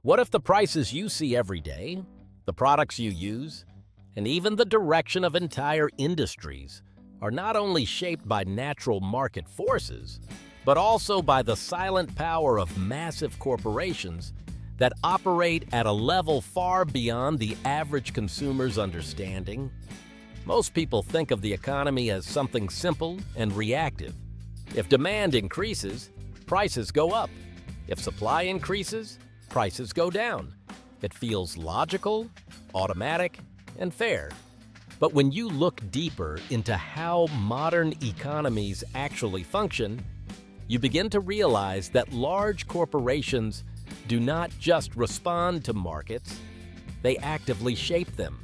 What if the prices you see every day, the products you use, and even the direction of entire industries are not only shaped by natural market forces, but also by the silent power of massive corporations that operate at a level far beyond the average consumer's understanding? Most people think of the economy as something simple and reactive. If demand increases, prices go up. If supply increases, prices go down. It feels logical, automatic, and fair. But when you look deeper into how modern economies actually function, you begin to realize that large corporations do not just respond to markets, they actively shape them.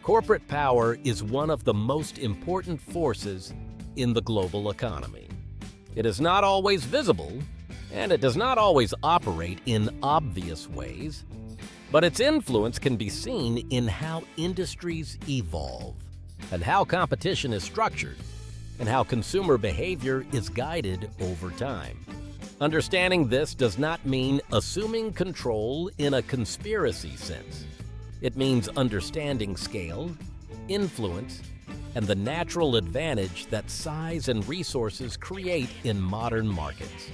Corporate power is one of the most important forces in the global economy. It is not always visible, and it does not always operate in obvious ways, but its influence can be seen in how industries evolve, and how competition is structured, and how consumer behavior is guided over time. Understanding this does not mean assuming control in a conspiracy sense. It means understanding scale, influence, and the natural advantage that size and resources create in modern markets.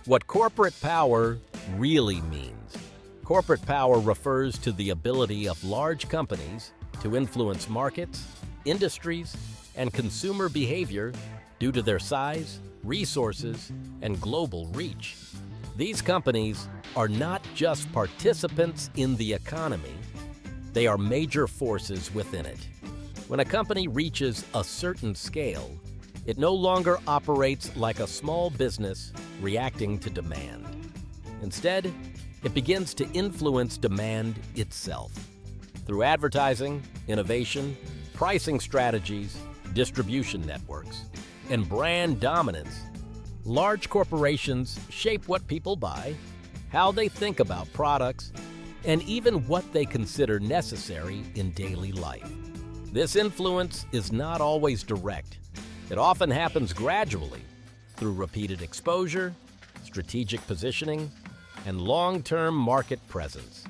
What corporate power really means. Corporate power refers to the ability of large companies to influence markets, industries, and consumer behavior due to their size, resources, and global reach. These companies are not just participants in the economy, they are major forces within it. When a company reaches a certain scale, it no longer operates like a small business reacting to demand. Instead, it begins to influence demand itself. Through advertising, innovation, pricing strategies, distribution networks, and brand dominance, large corporations shape what people buy, how they think about products, and even what they consider necessary in daily life. This influence is not always direct. It often happens gradually through repeated exposure, strategic positioning, and long-term market presence.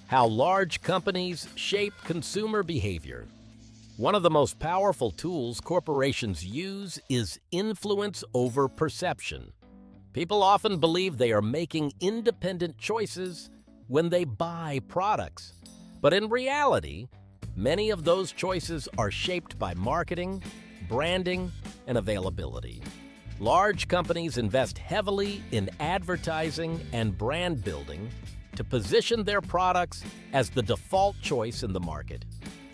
How large companies shape consumer behavior. One of the most powerful tools corporations use is influence over perception. People often believe they are making independent choices when they buy products. But in reality, many of those choices are shaped by marketing, branding, and availability. Large companies invest heavily in advertising and brand building to position their products as the default choice in the market.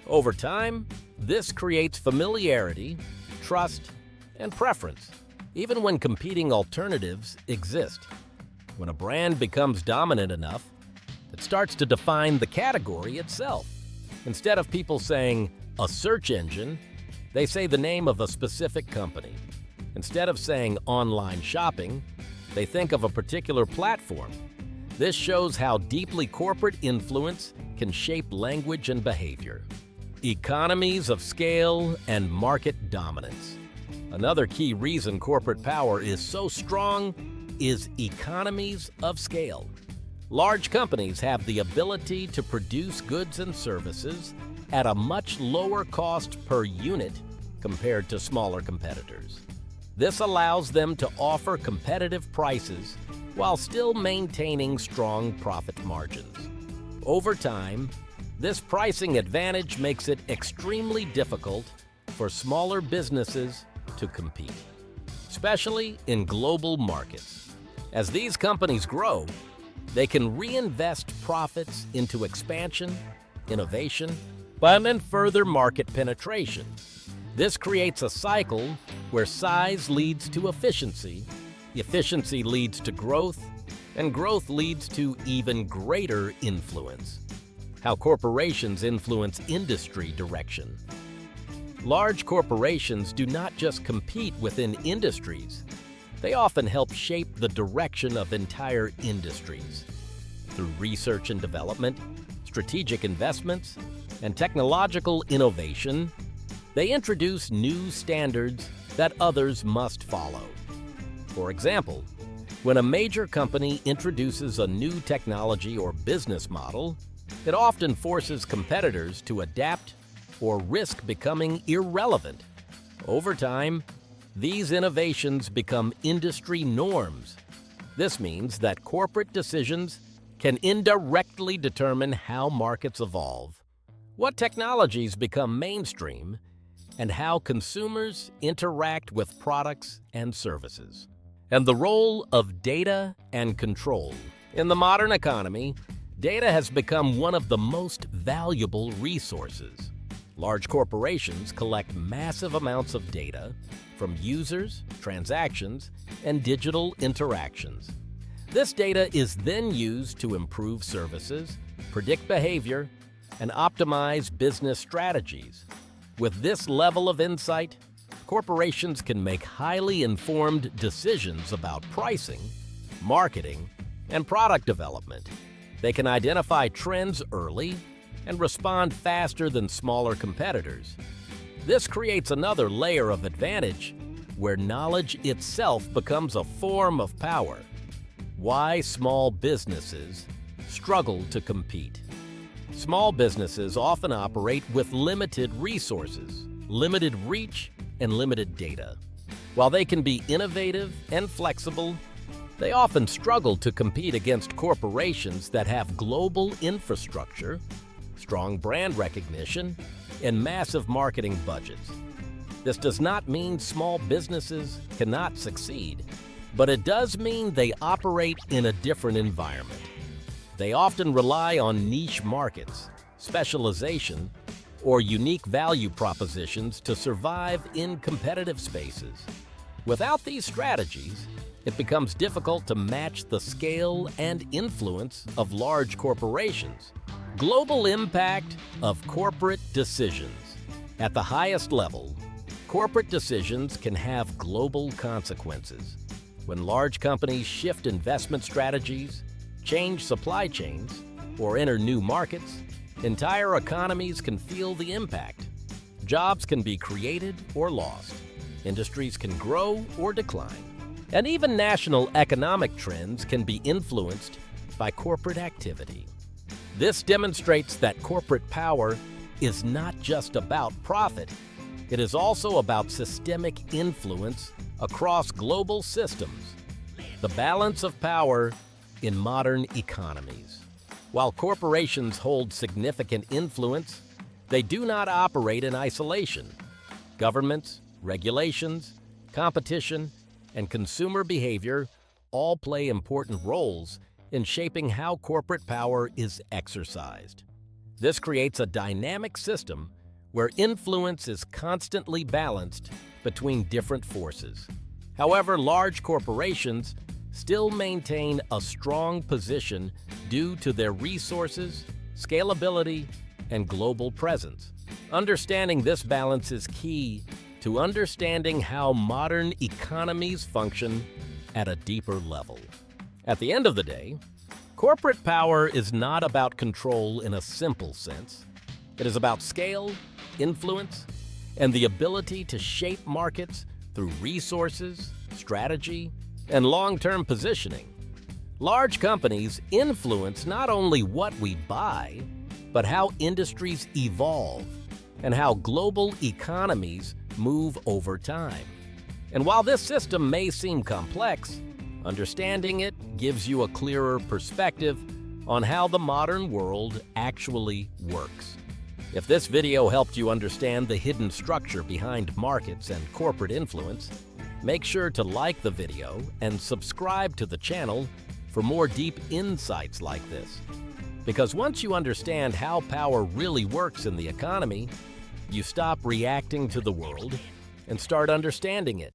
Over time, this creates familiarity, trust, and preference, even when competing alternatives exist. When a brand becomes dominant enough, it starts to define the category itself. Instead of people saying a search engine, they say the name of a specific company. Instead of saying online shopping, they think of a particular platform. This shows how deeply corporate influence can shape language and behavior. Economies of scale and market dominance. Another key reason corporate power is so strong is economies of scale. Large companies have the ability to produce goods and services at a much lower cost per unit compared to smaller competitors. This allows them to offer competitive prices while still maintaining strong profit margins. Over time, this pricing advantage makes it extremely difficult for smaller businesses to compete, especially in global markets. As these companies grow, they can reinvest profits into expansion, innovation, and then further market penetration. This creates a cycle where size leads to efficiency, efficiency leads to growth, and growth leads to even greater influence. How corporations influence industry direction. Large corporations do not just compete within industries, they often help shape the direction of entire industries. Through research and development, strategic investments, and technological innovation, they introduce new standards that others must follow. For example, When a major company introduces a new technology or business model, it often forces competitors to adapt or risk becoming irrelevant. Over time, these innovations become industry norms. This means that corporate decisions can indirectly determine how markets evolve, what technologies become mainstream, and how consumers interact with products and services. And the role of data and control. In the modern economy, data has become one of the most valuable resources. Large corporations collect massive amounts of data from users, transactions, and digital interactions. This data is then used to improve services, predict behavior, and optimize business strategies. With this level of insight, corporations can make highly informed decisions about pricing, marketing, and product development. They can identify trends early and respond faster than smaller competitors. This creates another layer of advantage where knowledge itself becomes a form of power. Why small businesses struggle to compete. Small businesses often operate with limited resources, limited reach, and limited data. While they can be innovative and flexible, they often struggle to compete against corporations that have global infrastructure, strong brand recognition, and massive marketing budgets. This does not mean small businesses cannot succeed, but it does mean they operate in a different environment. They often rely on niche markets, specialization, or unique value propositions to survive in competitive spaces. Without these strategies, it becomes difficult to match the scale and influence of large corporations. Global impact of corporate decisions. At the highest level, corporate decisions can have global consequences. When large companies shift investment strategies, change supply chains, or enter new markets, entire economies can feel the impact. Jobs can be created or lost. Industries can grow or decline. And even national economic trends can be influenced by corporate activity. This demonstrates that corporate power is not just about profit. It is also about systemic influence across global systems. The balance of power in modern economies. While corporations hold significant influence, they do not operate in isolation. Governments, regulations, competition, and consumer behavior all play important roles in shaping how corporate power is exercised. This creates a dynamic system where influence is constantly balanced between different forces. However, large corporations still maintain a strong position due to their resources, scalability, and global presence. Understanding this balance is key to understanding how modern economies function at a deeper level. At the end of the day, corporate power is not about control in a simple sense. It is about scale, influence, and the ability to shape markets through resources, strategy, and long-term positioning. Large companies influence not only what we buy, but how industries evolve and how global economies move over time. And while this system may seem complex, understanding it gives you a clearer perspective on how the modern world actually works. If this video helped you understand the hidden structure behind markets and corporate influence, make sure to like the video and subscribe to the channel for more deep insights like this. Because once you understand how power really works in the economy, you stop reacting to the world and start understanding it.